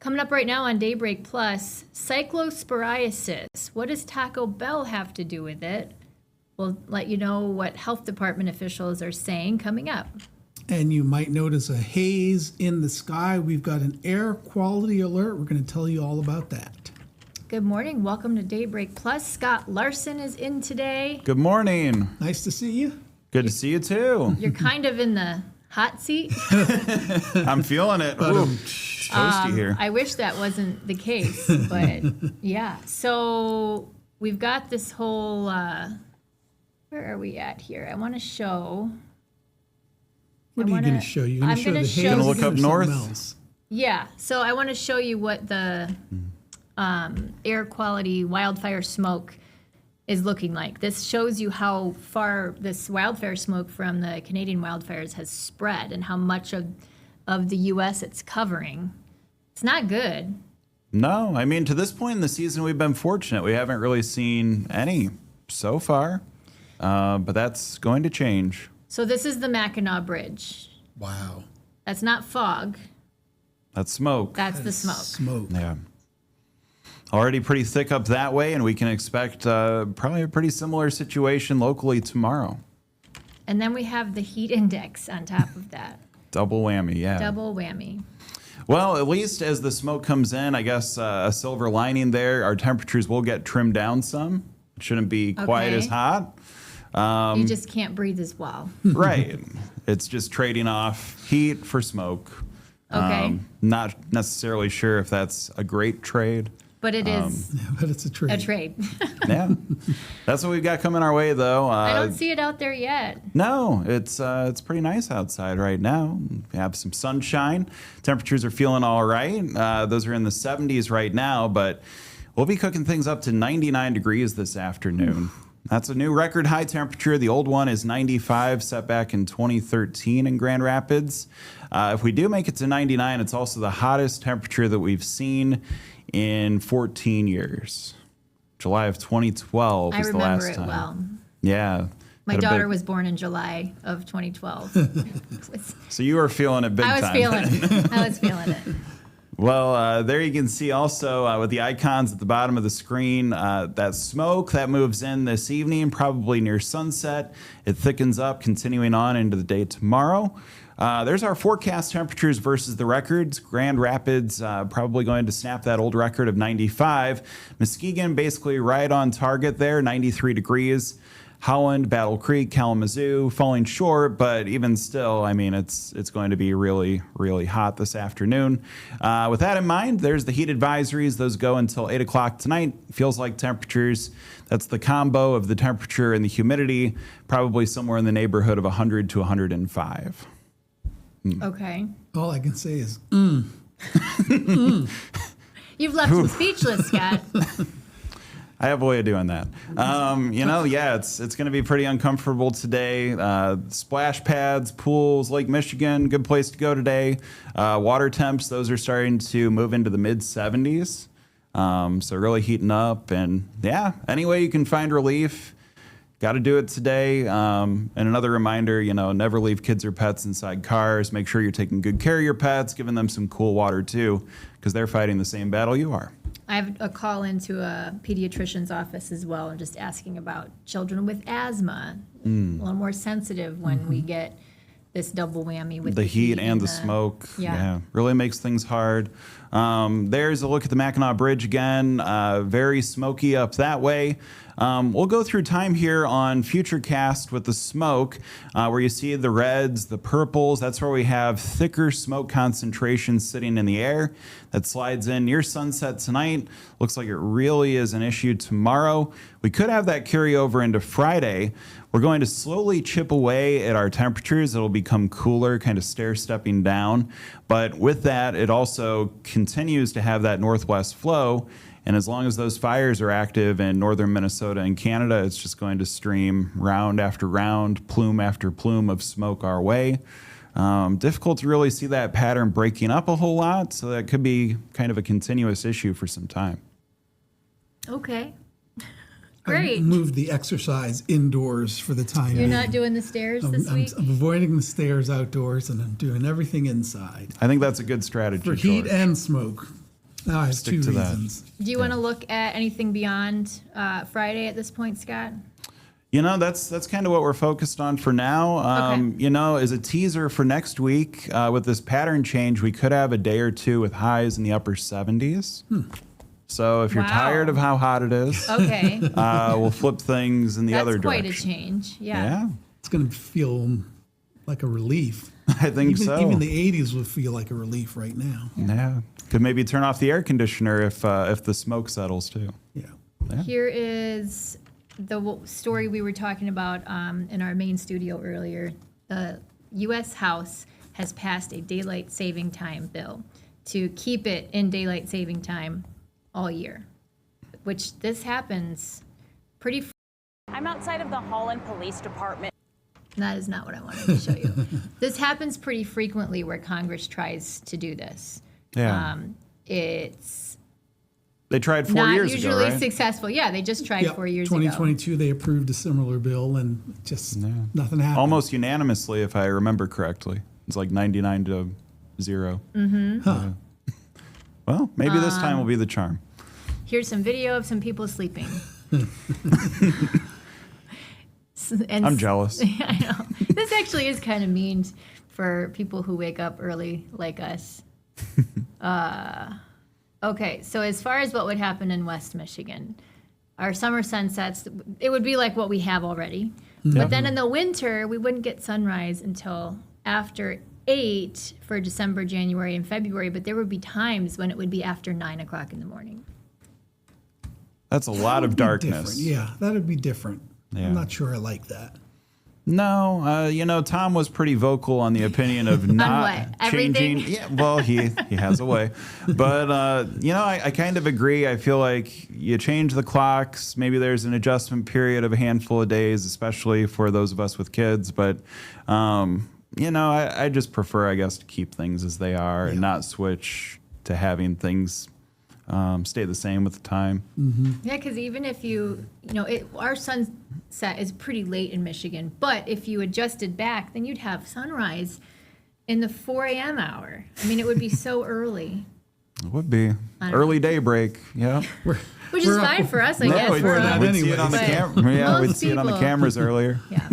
Coming up right now on Daybreak Plus, cyclosporiasis. What does Taco Bell have to do with it? We'll let you know what health department officials are saying coming up. And you might notice a haze in the sky. We've got an air quality alert. We're going to tell you all about that. Good morning. Welcome to Daybreak Plus. Scott Larson is in today. Good morning. Nice to see you. Good to see you too. You're kind of in the hot seat. I'm feeling it. Ooh, it's toasty here. I wish that wasn't the case, but yeah. So we've got this whole, where are we at here? I want to show. What are you going to show? You're going to show the haze? Going to look up north? Else? Yeah. So I want to show you what the air quality wildfire smoke is looking like. This shows you how far this wildfire smoke from the Canadian wildfires has spread and how much of the U.S. it's covering. It's not good. No, I mean, to this point in the season, we've been fortunate. We haven't really seen any so far, but that's going to change. So this is the Mackinac Bridge. Wow. That's not fog. That's smoke. That's the smoke. Smoke. Yeah. Already pretty thick up that way, and we can expect probably a pretty similar situation locally tomorrow. And then we have the heat index on top of that. Double whammy, yeah. Double whammy. Well, at least as the smoke comes in, I guess a silver lining there, our temperatures will get trimmed down some. It shouldn't be quite as hot. You just can't breathe as well. Right. It's just trading off heat for smoke. Okay. Not necessarily sure if that's a great trade. But it is Yeah, but it's a trade. a trade. Yeah. That's what we've got coming our way, though. I don't see it out there yet. No, it's pretty nice outside right now. We have some sunshine. Temperatures are feeling all right. Those are in the 70s right now, but we'll be cooking things up to 99 degrees this afternoon. That's a new record high temperature. The old one is 95, set back in 2013 in Grand Rapids. If we do make it to 99, it's also the hottest temperature that we've seen in 14 years. July of 2012 was the last time. I remember it well. Yeah. My daughter was born in July of 2012. So you were feeling it big time. I was feeling it. Well, there you can see also with the icons at the bottom of the screen, that smoke that moves in this evening, probably near sunset. It thickens up, continuing on into the day tomorrow. There's our forecast temperatures versus the records. Grand Rapids probably going to snap that old record of 95. Muskegon basically right on target there, 93 degrees. Holland, Battle Creek, Kalamazoo falling short, but even still, I mean, it's going to be really, really hot this afternoon. With that in mind, there's the heat advisories. Those go until 8 o'clock tonight. Feels like temperatures, that's the combo of the temperature and the humidity, probably somewhere in the neighborhood of 100 to 105. Okay. All I can say is, You've left him speechless, Scott. I have a way of doing that. It's going to be pretty uncomfortable today. Splash pads, pools, Lake Michigan, good place to go today. Water temps, those are starting to move into the mid 70s. So really heating up. And yeah, any way you can find relief, got to do it today. And another reminder, never leave kids or pets inside cars. Make sure you're taking good care of your pets, giving them some cool water too, because they're fighting the same battle you are. I have a call into a pediatrician's office as well, and just asking about children with asthma. A little more sensitive when we get this double whammy with the heat and the smoke. Yeah, really makes things hard. There's a look at the Mackinac Bridge again. Very smoky up that way. We'll go through time here on Futurecast with the smoke, where you see the reds, the purples. That's where we have thicker smoke concentrations sitting in the air. That slides in near sunset tonight. Looks like it really is an issue tomorrow. We could have that carry over into Friday. We're going to slowly chip away at our temperatures. It'll become cooler, kind of stair-stepping down. But with that, it also continues to have that northwest flow. And as long as those fires are active in northern Minnesota and Canada, it's just going to stream round after round, plume after plume of smoke our way. Difficult to really see that pattern breaking up a whole lot, so that could be kind of a continuous issue for some time. Okay. I Great. moved the exercise indoors for the time You're being. not doing the stairs this week? I'm avoiding the stairs outdoors, and I'm doing everything inside. I think that's a good strategy. For heat George. and smoke. No, I have Stick two to that. reasons. Do you want to look at anything beyond Friday at this point, Scott? That's kind of what we're focused on for now. Okay. As a teaser for next week, with this pattern change, we could have a day or two with highs in the upper 70s. So if you're Wow. tired of how hot it is, Okay. we'll flip things in the other That's quite direction. a change. Yeah. Yeah, It's going to feel like a relief. I think so. Even the 80s would feel like a relief right now. Yeah, could maybe turn off the air conditioner if the smoke settles too. Yeah. Here is the story we were talking about in our main studio earlier. The U.S. House has passed a daylight saving time bill to keep it in daylight saving time all year, which this happens pretty. I'm outside of the Holland Police Department. That is not what I wanted to show you. This happens pretty frequently where Congress tries to do this. Yeah, It's they tried 4 not years usually ago, right? successful. Yeah, they just tried Yep. 4 years ago. 2022, they approved a similar bill, and just nothing happened. Almost unanimously, if I remember correctly. It's like 99 to 0. Huh. Well, maybe this time will be the charm. Here's some video of some people sleeping. And I'm jealous. I know. This actually is kind of mean for people who wake up early like us. Okay, so as far as what would happen in West Michigan, our summer sunsets, it would be like what we have already. But then in the winter, we wouldn't get sunrise until after 8 for December, January, and February. But there would be times when it would be after 9 o'clock in the morning. That's a lot of darkness. Different. Yeah, that would be different. Yeah. I'm not sure I like that. No, Tom was pretty vocal on the opinion of not what? Everything? changing. Yeah, well, he has a way, but I kind of agree. I feel like you change the clocks. Maybe there's an adjustment period of a handful of days, especially for those of us with kids. But I just prefer, I guess, to keep things as they are and not switch to having things stay the same with the time. Yeah, because even if our sunset is pretty late in Michigan, but if you adjusted back, then you'd have sunrise in the 4 a.m. hour. I mean, it would be so early. It would be early daybreak. Yeah. Which is fine for us, I guess. we'd, We're up. we'd see it on the But camera. Yeah, we'd most see it on the people- cameras earlier. Yeah.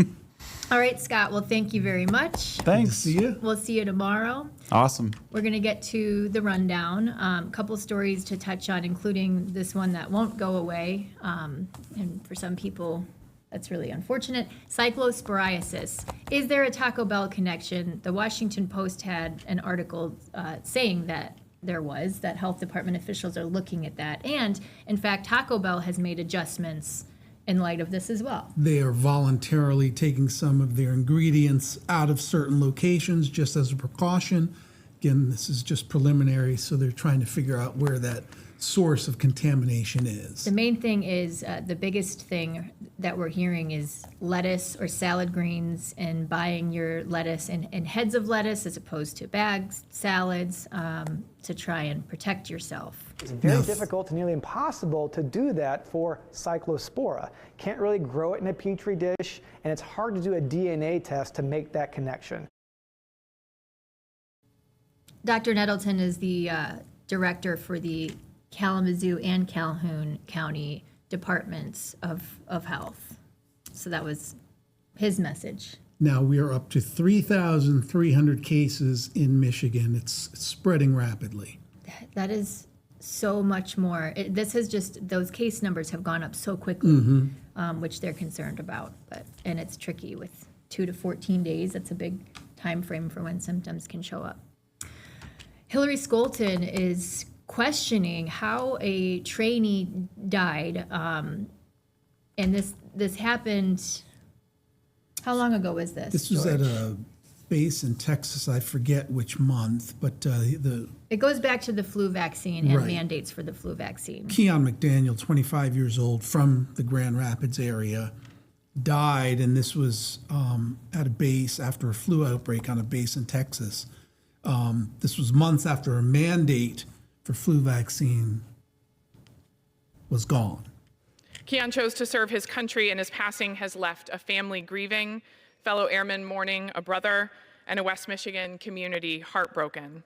All right, Scott. Well, thank you very much. Thanks. See ya. We'll see you tomorrow. Awesome. We're going to get to the rundown. A couple stories to touch on, including this one that won't go away. And for some people, that's really unfortunate. Cyclosporiasis. Is there a Taco Bell connection? The Washington Post had an article saying that there was, that health department officials are looking at that. And in fact, Taco Bell has made adjustments in light of this as well. They are voluntarily taking some of their ingredients out of certain locations just as a precaution. Again, this is just preliminary, so they're trying to figure out where that source of contamination is. The main thing is, the biggest thing that we're hearing is lettuce or salad greens, and buying your lettuce in heads of lettuce as opposed to bags, salads, to try and protect yourself. It's very difficult, nearly impossible to do that for cyclospora. Can't really grow it in a petri dish, and it's hard to do a DNA test to make that connection. Dr. Nettleton is the director for the Kalamazoo and Calhoun County Departments of Health. So that was his message. Now we are up to 3,300 cases in Michigan. It's spreading rapidly. That is so much more. This has just, those case numbers have gone up so quickly, which they're concerned about. And it's tricky with 2 to 14 days. That's a big time frame for when symptoms can show up. Hillary Skolton is questioning how a trainee died, and this happened. How long ago was this? This was George? at a base in Texas. I forget which month, but It goes back to the flu vaccine and Right. mandates for the flu vaccine. Keon McDaniel, 25 years old, from the Grand Rapids area, died, and this was at a base after a flu outbreak on a base in Texas. This was months after a mandate for flu vaccine was gone. Keon chose to serve his country, and his passing has left a family grieving, fellow airmen mourning, a brother, and a West Michigan community heartbroken.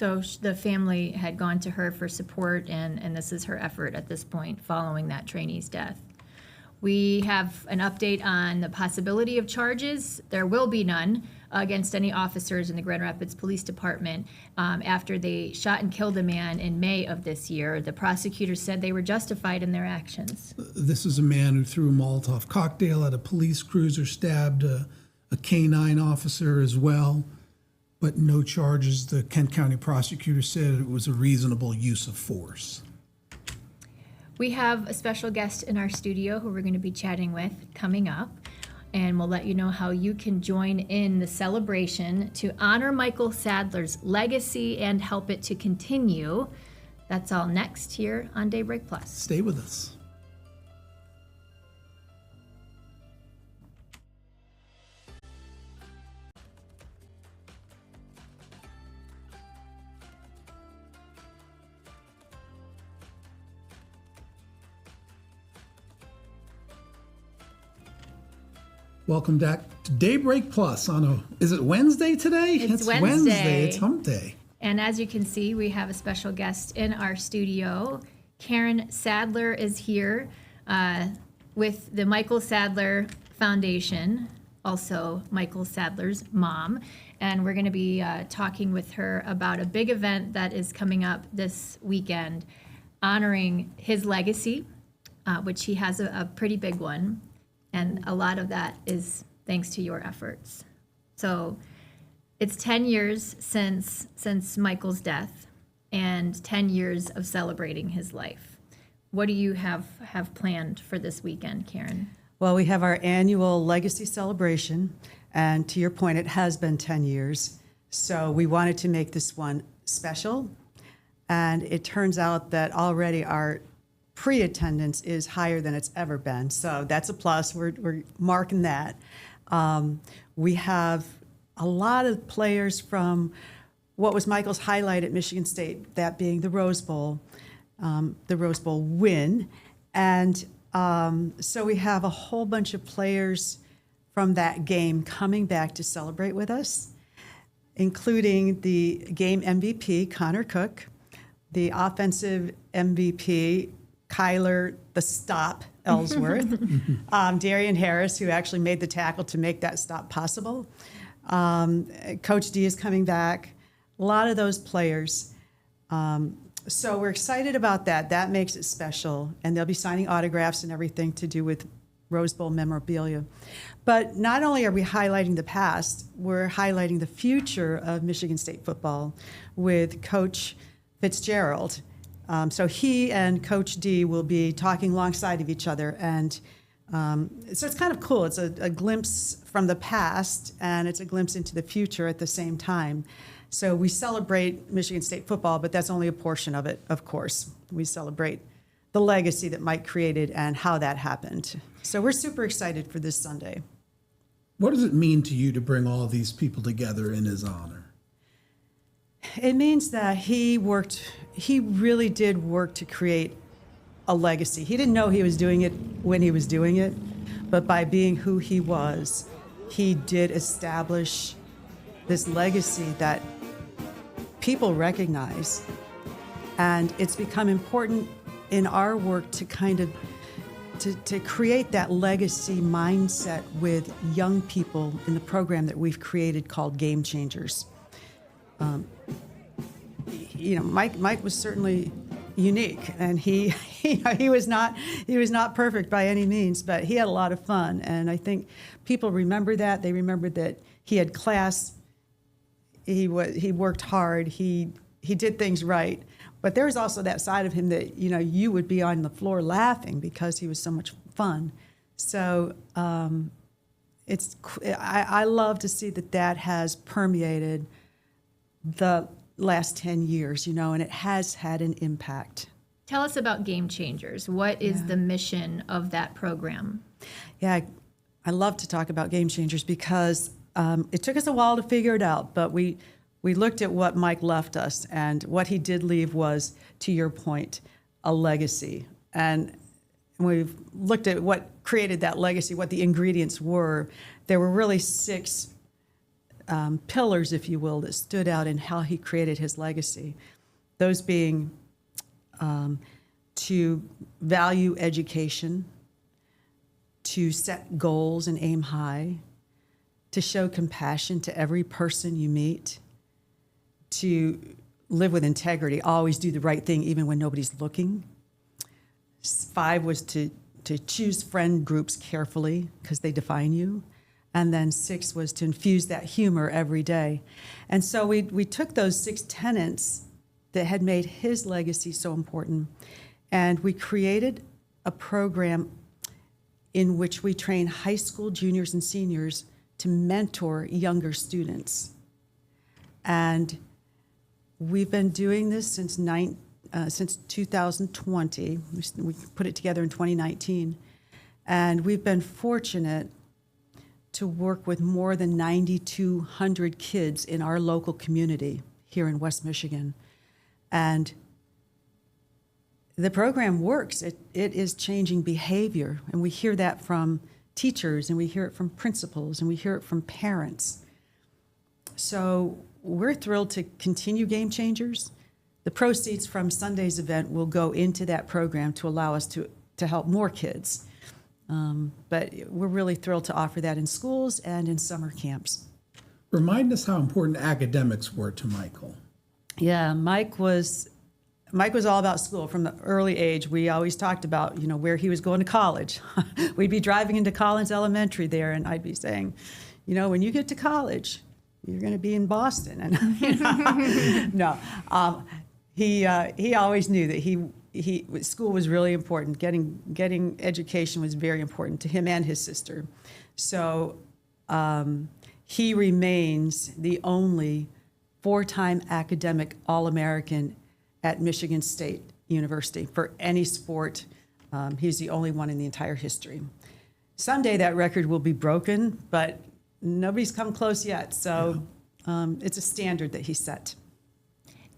So the family had gone to her for support, and this is her effort at this point following that trainee's death. We have an update on the possibility of charges. There will be none against any officers in the Grand Rapids Police Department after they shot and killed a man in May of this year. The prosecutors said they were justified in their actions. This is a man who threw a Molotov cocktail at a police cruiser, stabbed a K-9 officer as well, but no charges. The Kent County prosecutor said it was a reasonable use of force. We have a special guest in our studio who we're going to be chatting with coming up, and we'll let you know how you can join in the celebration to honor Michael Sadler's legacy and help it to continue. That's all next here on Daybreak Plus. Stay with us. Welcome back to Daybreak Plus is it Wednesday today? It's Wednesday. It's hump day. And as you can see, we have a special guest in our studio. Karen Sadler is here with the Michael Sadler Foundation, also Michael Sadler's mom. And we're going to be talking with her about a big event that is coming up this weekend, honoring his legacy, which he has a pretty big one. And a lot of that is thanks to your efforts. So it's 10 years since Michael's death and 10 years of celebrating his life. What do you have planned for this weekend, Karen? Well, we have our annual legacy celebration. And to your point, it has been 10 years. So we wanted to make this one special. And it turns out that already our pre-attendance is higher than it's ever been. So that's a plus. We're marking that. We have a lot of players from what was Michael's highlight at Michigan State, that being the Rose Bowl win. And so we have a whole bunch of players from that game coming back to celebrate with us, including the game MVP, Connor Cook, the offensive MVP, Kyler the Stop Ellsworth, Darian Harris, who actually made the tackle to make that stop possible. Coach D is coming back. A lot of those players. So we're excited about that. That makes it special. And they'll be signing autographs and everything to do with Rose Bowl memorabilia. But not only are we highlighting the past, we're highlighting the future of Michigan State football with Coach Fitzgerald. So he and Coach D will be talking alongside of each other. And so it's kind of cool. It's a glimpse from the past, and it's a glimpse into the future at the same time. So we celebrate Michigan State football, but that's only a portion of it, of course. We celebrate the legacy that Mike created and how that happened. So we're super excited for this Sunday. What does it mean to you to bring all of these people together in his honor? It means that he really did work to create a legacy. He didn't know he was doing it when he was doing it, but by being who he was, he did establish this legacy that people recognize. And it's become important in our work to kind of to create that legacy mindset with young people in the program that we've created called Game Changers. Mike was certainly unique, and he was not perfect by any means, but he had a lot of fun, and I think people remember that. They remembered that he had class. He worked hard. He did things right, but there was also that side of him that you would be on the floor laughing because he was so much fun. So I love to see that has permeated the last 10 years, and it has had an impact. Tell us about Game Changers. What is the mission of that program? Yeah, I love to talk about Game Changers because it took us a while to figure it out, but we looked at what Mike left us, and what he did leave was, to your point, a legacy. And we've looked at what created that legacy, what the ingredients were. There were really 6 pillars, if you will, that stood out in how he created his legacy. Those being to value education, to set goals and aim high, to show compassion to every person you meet, to live with integrity, always do the right thing even when nobody's looking. 5 was to choose friend groups carefully because they define you. And then 6 was to infuse that humor every day. And so we took those 6 tenets that had made his legacy so important, and we created a program in which we train high school juniors and seniors to mentor younger students. And we've been doing this since 2020. We put it together in 2019. And we've been fortunate to work with more than 9,200 kids in our local community here in West Michigan. And the program works. It is changing behavior. And we hear that from teachers, and we hear it from principals, and we hear it from parents. So we're thrilled to continue Game Changers. The proceeds from Sunday's event will go into that program to allow us to help more kids. But we're really thrilled to offer that in schools and in summer camps. Remind us how important academics were to Michael. Yeah, Mike was all about school from the early age. We always talked about, where he was going to college. We'd be driving into Collins Elementary there, and I'd be saying, when you get to college, you're going to be in Boston. And no, he always knew that school was really important. Getting education was very important to him and his sister. So he remains the only 4-time academic All-American at Michigan State University for any sport. He's the only one in the entire history. Someday that record will be broken, but nobody's come close yet. So it's a standard that he set.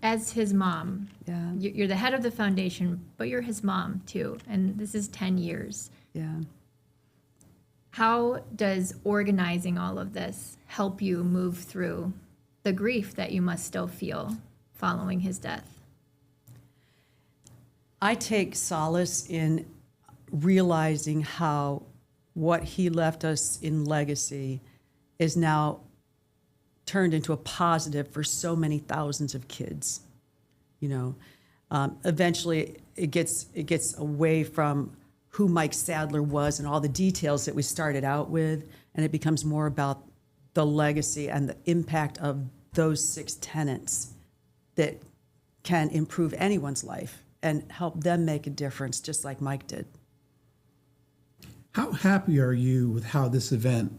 As his mom, Yeah. you're the head of the foundation, but you're his mom too, and this is 10 years. Yeah. How does organizing all of this help you move through the grief that you must still feel following his death? I take solace in realizing how what he left us in legacy is now turned into a positive for so many thousands of kids. Eventually it gets away from who Mike Sadler was and all the details that we started out with, and it becomes more about the legacy and the impact of those 6 tenets that can improve anyone's life and help them make a difference, just like Mike did. How happy are you with how this event,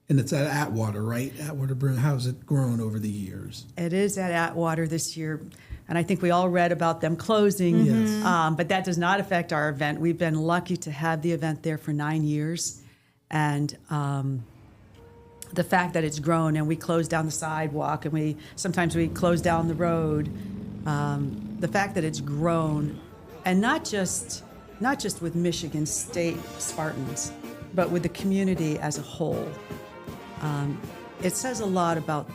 and it's at Atwater, right? Atwater Brewing, how's it grown over the years? It is at Atwater this year, and I think we all read about them closing, Yes. But that does not affect our event. We've been lucky to have the event there for 9 years, and the fact that it's grown, and we close down the sidewalk, and sometimes we close down the road, the fact that it's grown, and not just with Michigan State Spartans, but with the community as a whole. It says a lot about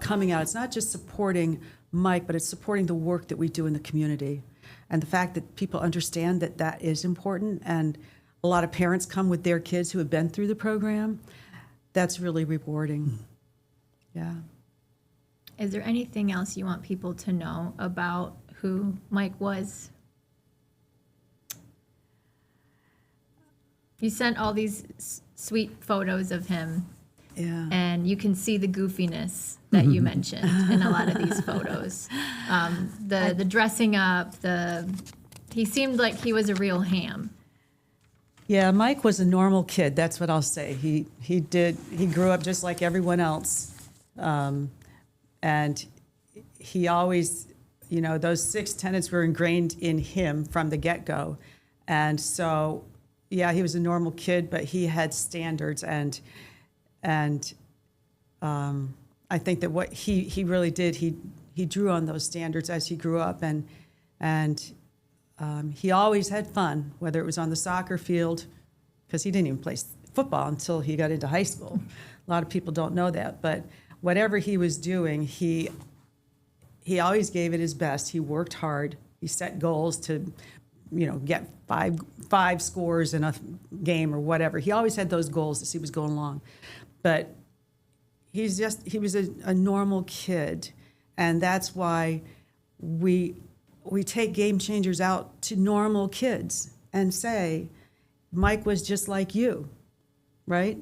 coming out. It's not just supporting Mike, but it's supporting the work that we do in the community. And the fact that people understand that that is important, and a lot of parents come with their kids who have been through the program, that's really rewarding. Yeah. Is there anything else you want people to know about who Mike was? You sent all these sweet photos of him, Yeah. and you can see the goofiness that you mentioned in a lot of these photos. The dressing up, he seemed like he was a real ham. Yeah, Mike was a normal kid. That's what I'll say. He grew up just like everyone else, and he always, those 6 tenets were ingrained in him from the get-go, and so, yeah, he was a normal kid, but he had standards, and I think that what he really did, he drew on those standards as he grew up, and he always had fun, whether it was on the soccer field, because he didn't even play football until he got into high school. A lot of people don't know that, but whatever he was doing, he always gave it his best. He worked hard. He set goals to, get five scores in a game or whatever. He always had those goals as he was going along. But he was a normal kid, and that's why we take Game Changers out to normal kids and say, Mike was just like you, right?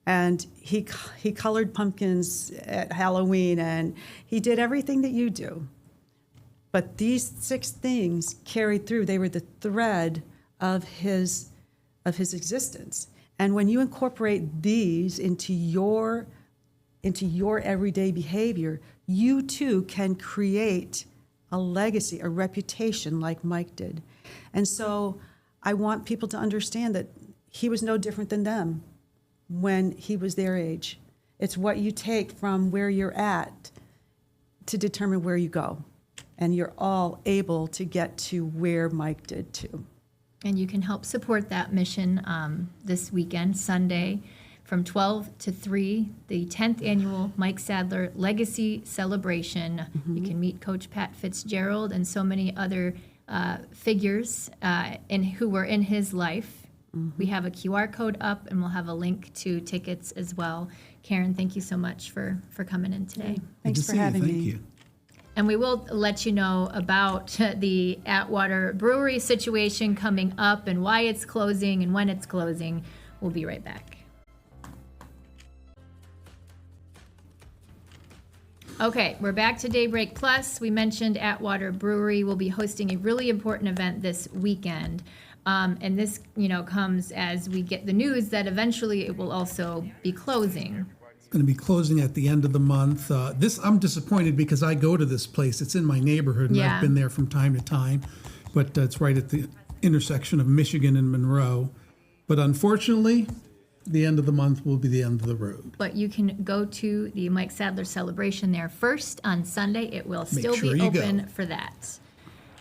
And he colored pumpkins at Halloween, and he did everything that you do. But these 6 things carried through. They were the thread of his existence. And when you incorporate these into your everyday behavior, you too can create a legacy, a reputation like Mike did. And so I want people to understand that he was no different than them when he was their age. It's what you take from where you're at to determine where you go. And you're all able to get to where Mike did too. And you can help support that mission this weekend, Sunday, from 12 to 3, the 10th annual Mike Sadler Legacy Celebration. You can meet Coach Pat Fitzgerald and so many other figures who were in his life. We have a QR code up, and we'll have a link to tickets as well. Karen, thank you so much for coming in today. Thanks for having me. Thank you. And we will let you know about the Atwater Brewery situation coming up and why it's closing and when it's closing. We'll be right back. Okay, we're back to Daybreak Plus. We mentioned Atwater Brewery will be hosting a really important event this weekend. And this, comes as we get the news that eventually it will also be closing. Going to be closing at the end of the month. I'm disappointed because I go to this place. It's in my neighborhood, and Yeah. I've been there from time to time. But it's right at the intersection of Michigan and Monroe. But unfortunately, the end of the month will be the end of the road. But you can go to the Mike Sadler celebration there first on Sunday. It will still sure be you open go. for that.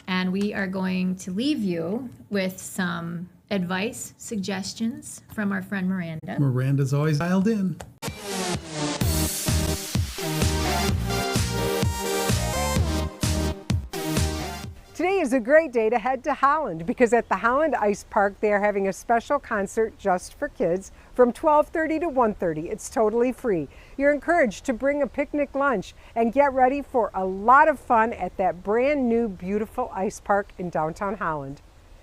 And we are going to leave you with some advice, suggestions from our friend Miranda. Miranda's always dialed in. Today is a great day to head to Holland because at the Holland Ice Park they are having a special concert just for kids from 12:30 to 1:30. It's totally free. You're encouraged to bring a picnic lunch and get ready for a lot of fun at that brand new beautiful ice park in downtown Holland.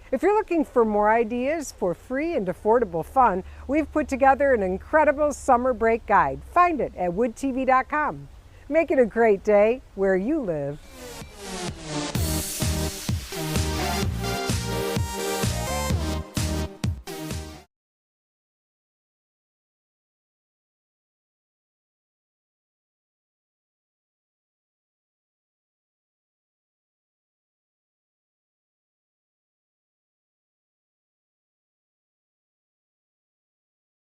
If you're looking for more ideas for free and affordable fun, we've put together an incredible summer break guide. Find it at woodtv.com. Make it a great day where you live.